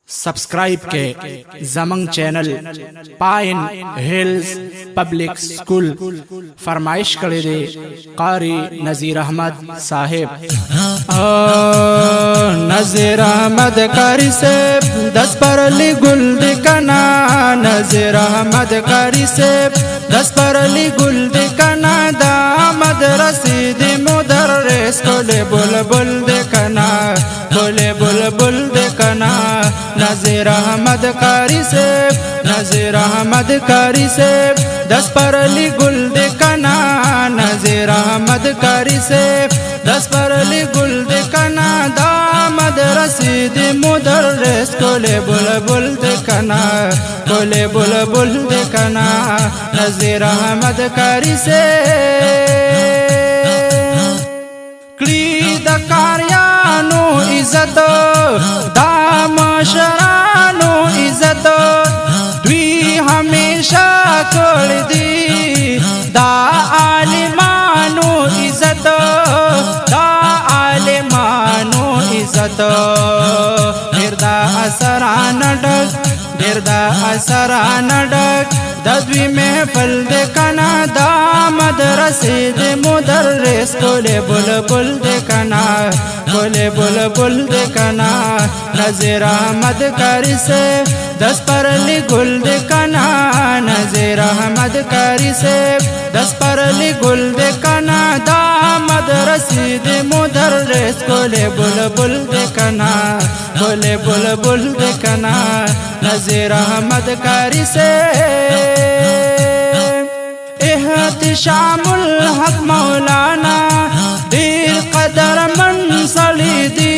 सब्सक्राइब के जमंग channel pine hills public school फरमाइश करे दे कारी नज़ीर अहमद साहेब। नज़ीर अहमद कारी से 10 परली गुल दिखना, नज़ीर अहमद कारी से 10 परली गुल दिखना, दामद रसीद मुदर्रिस कोले बुलबुल दिखना, कोले बुलबुल दिखना। नज़ीर अहमद कारी से, नज़ीर अहमद कारी से 10 परली गुल दिखना, नज़ीर अहमद कारी से 10 परली गुल दिखना, दामद रसीद मुदर्रिस कोले बुलबुल दिखना, कोले बुलबुल दिखना। नज़ीर अहमद कारी से क्लीद कार्यानो इज्जत दामशरानो इज्जत द्वी हमेशा कर दी, दा आलिमानो इज्जत, दा आलिमानो इज्जत। बिरदा असरान डग, बिरदा असरान डग दद्वी महफल देखना, दामद रसीद मुदर्रिस कोले बुलबुल देखना, कोले बुलबुल देखना। नज़ीर अहमद कारी से 10 परली गुल देखना, नज़ीर अहमद कारी से 10 परली गुल देखना, दामद रसीद मुदर्रिस कोले बुलबुल देखना, कोले बुलबुल देखना। नज़ीर अहमद कारी से एहतिशामुल हक मौलाना दिल कदर मंसली दी,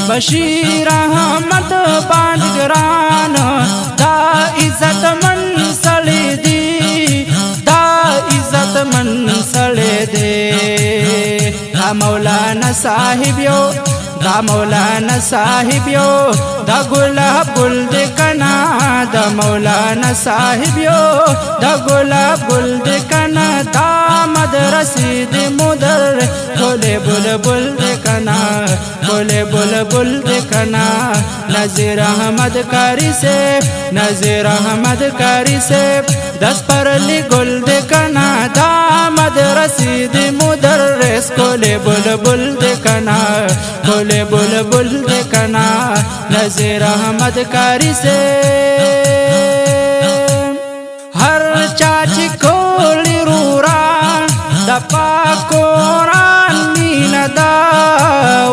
बशीर अहमद बांदगरान दा इज्जत मंसली दी, दा इज्जत मंसले दे। दा मौलाना साहिब यो, दा मौलाना साहिब यो, दा गुलाब गुल दिखना, दा मौलाना साहिब यो, दा गुलाब गुल दिखना, दामद रसीद मुदर्रिस कोले बुलबुल दिखना, कोले बुलबुल दिखना। नज़ीर अहमद कारी से, नज़ीर अहमद कारी से 10 परली गुल दिखना, दामद रसीद मुदर्रिस कोले बुलबुल दिखना, कोले बुलबुल दिखना। नज़ीर अहमद कारी से हर चाची खोली रूरा दपा कोरान मीनदा,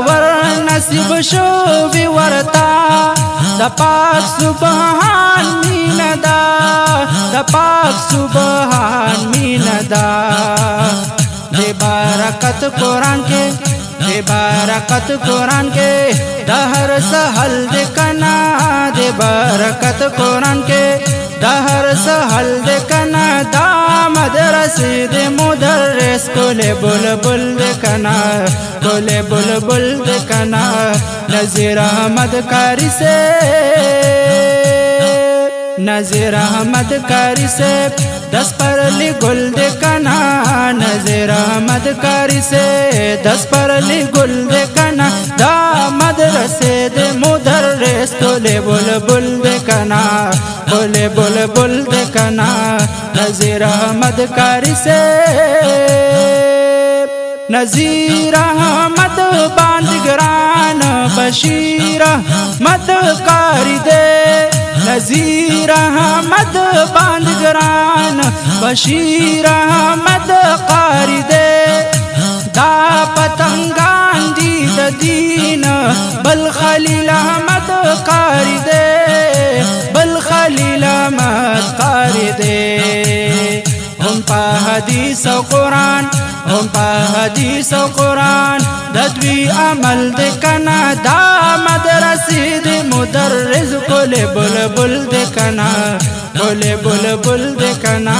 वर नसीब शो विवरता दपाक सुबहान मीनदा, दपाक सुबहान मीनदा। दे बरकत कुरान के, दे बरकत कुरान के दहर सहल दिखना, दे बरकत कुरान के दहर सहल दिखना, दामद रसीद मुदर्रिस कोले बुलबुल दिखना, कोले बुलबुल दिखना। नज़ीर अहमद कारी से, नज़ीर अहमद कारी से 10 परली गुल दिखना, नज़ीर अहमद कारी से 10 परली गुल दिखना, दामद रसीद मुदर्रिस कोले बुलबुल दिखना, कोले बुलबुल दिखना। नज़ीर अहमद कारी से नज़ीर अहमद बांदगरान बशीर अहमद कारी दे, नज़ीर अहमद बांदगरान बशीर अहमद कारी दे, दा पतंगान दीद दीन बल खलील अहमद कारी दे, बल खलील अहमद कारी दे। हम पा हदीस व कुरान, हम पा हदीस व कुरान दद्वी अमल दिखना, दामद रसीद मुदर्रिस कोले बुलबुल दिखना, कोले बुलबुल दिखना।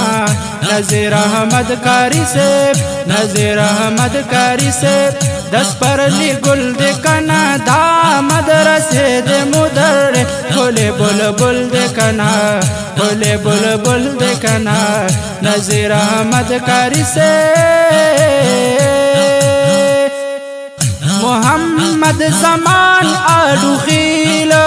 नज़ीर अहमद कारी से, नज़ीर अहमद कारी से 10 परली गुल दिखना, दामद रसीद मुदर्रिस कोले बुलबुल दिखना, कोले बुलबुल दिखना। नज़ीर अहमद कारी से मोहम्मद ज़मान आलू खीलो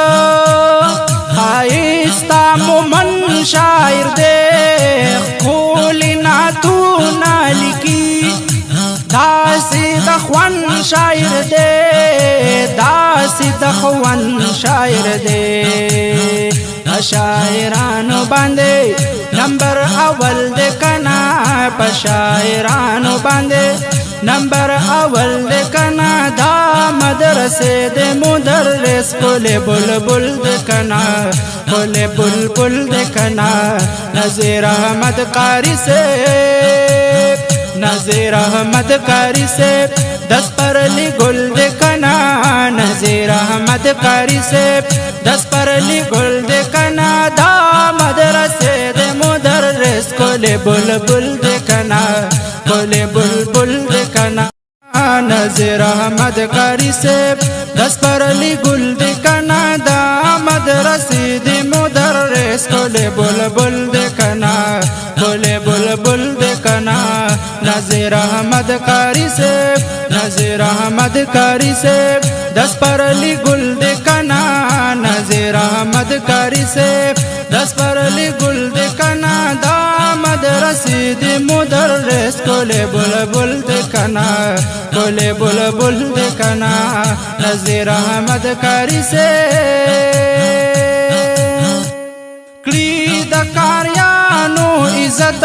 دخوان شاعر دے شاعرانو باندې نمبر اول دے کنا شاعرانو باندې نمبر اول دے کنا دا مدرسے دے مدرس کولے بلبل دے کنا کولے بلبل دے کنا نذیر احمد قاری سے نذیر احمد قاری سے 10 پرلی گل دے کنا نذیر احمد قاری سے 10 پرلی گل دے کنا دا مدرسے دے مدرس کولے بلبل دے کنا کولے بلبل دے کنا نذیر احمد قاری سے 10 پرلی گل دے کنا دا مدرسے دے مدرس کولے بلبل دے کنا کولے بلبل دے کنا نذیر احمد قاری سے نذیر احمد قاری سے 10 پرلی گل دے کنا نذیر احمد قاری سے 10 پرلی گل دے کنا دا مدرسے دے مدرس کولے بلبل دے کنا کولے بلبل دے کنا نذیر احمد قاری سے کلی دا کاریانو عزت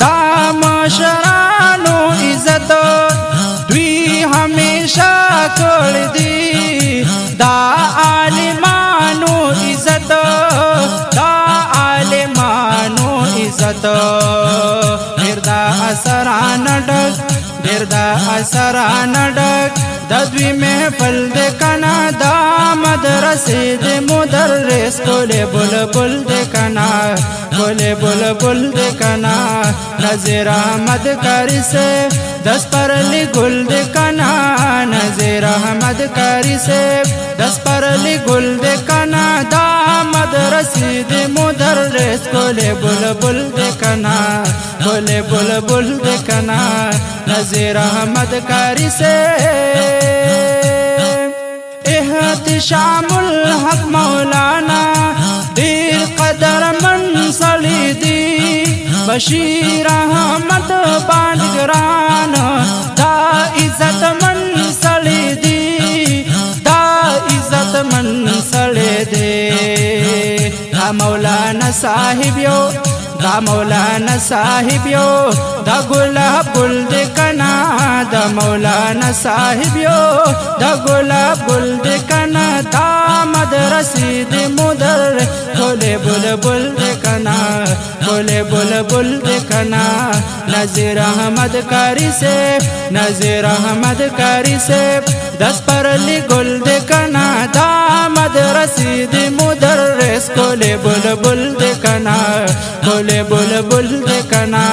دا مشرانو عزت دوی ہمیشہ کړ دی دا عالمانو عزت دا عالمانو عزت ډیر دا اثران ډک ډیر دا اثران ډک د دوی محفل دے کنا دا مدرسے دے مدرس کولے بلبل دے کنا کولے بلبل دے کنا نذیر احمد قاری سے 10 پرلی گل دے کنا نذیر احمد قاری سے 10 پرلی گل دے کنا دا مدرسے دے مدرس کولے بلبل دے کنا کولے بلبل دے کنا نذیر احمد قاری سے احتشام الحق مولانا دیر قدر من صلی دی بشیر احمد بانگران دا عزت من صلی دی دا عزت من صلی دی دا مولانا صاحب یو دا مولانا صاحب یو دا گلاب گل دے کنا دا مولانا صاحب یو دا گلاب گل دے کنا دا مدرسے دے مدر کولے بلبل دے کنا کولے بلبل دے کنا نذیر احمد قاری سے نذیر احمد قاری سے 10 پرلی گل دے کنا دا مدرسے دے مدرس کولے بلبل دے کنا کولے بلبل دے کنا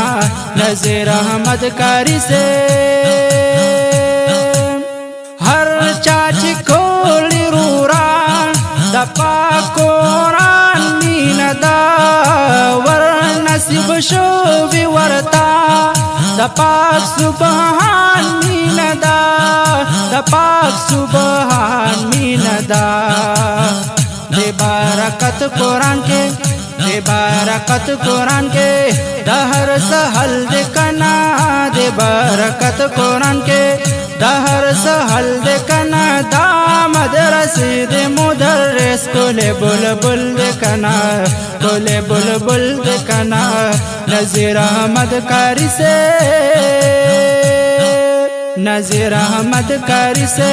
نذیر احمد قاری سے ہر چاچ کولی روران دا پاک قرآن مین دا ور نصیب شو بی ورتا دا پاک سبحان مین دا دا پاک سبحان مین دا دے برکت قرآن کے دے برکت قرآن کے دہر سہل دے کنا دے برکت قرآن کے دہر سہل دے کنا دا مدرسے دے مدرس کولے بلبل دے کنا کولے بلبل دے کنا نذیر احمد قاری سے نذیر احمد قاری سے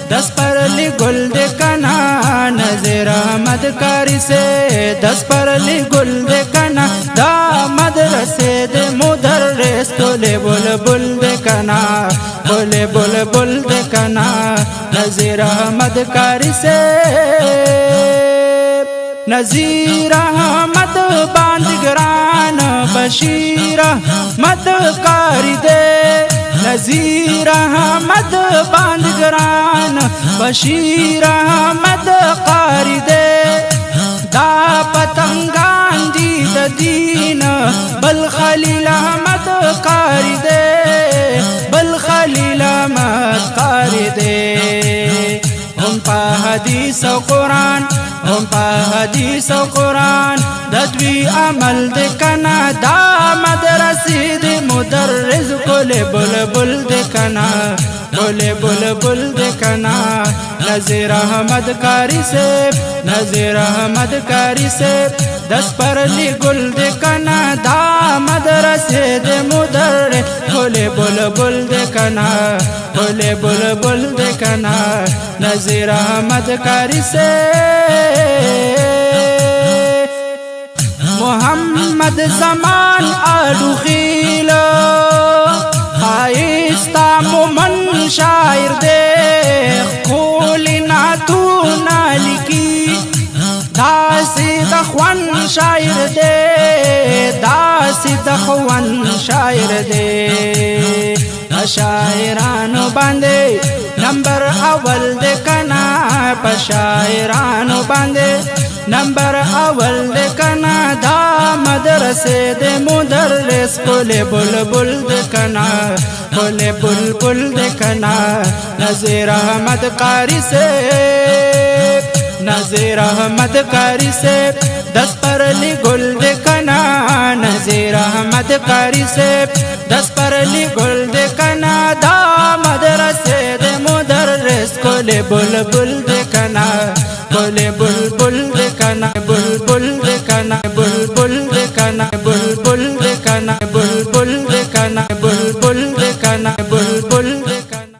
10 پرلی گل دے کنا نذیر احمد قاری سے 10 پرلی گل دے کنا دا مدرسے دے مدرس کولے بلبل دے کنا کولے بلبل دے کنا نذیر احمد قاری سے نذیر احمد باندگران بشیر احمد قاری دے نذیر احمد باندگران بشیر احمد قاری دے دا پتنگان دی دین بل خلیل احمد قاری دے بل خلیل احمد قاری دے ہم پا حدیث و قرآن ہم پا حدیث و قرآن ددوی عمل د کنا دا مدرسې د مدرس ګل بلبل د کنا ګل بلبل د کنا نذیر احمد قاری صاحب نذیر احمد قاری صاحب دس پرلی گل د کنا دا مدرسې د مدرس ګل بلبل د کنا ګل بلبل د کنا نذیر احمد قاری صاحب محمد زمان آلو خیلو خائستا مومن شاعر دے کولی ناتو نالکی داسی دخوان شاعر دے داسی دخوان شاعر دے شاعرانو باندے نمبر اول دے کنا پشاعرانو باندے نمبر اول دے کنا دا مدرسے دے مدرس کل بلبل دے کنا کل بلبل دے کنا نذیر احمد قاری صاحب نذیر احمد قاری صاحب دس پرلی گل دے کنا نذیر احمد قاری صاحب دس پرلی گل دے کنا دا مدرسے دے مدرس کل بلبل دے کنا کل بلبل دے کنا بلبل دے کنا بلبل دے کنا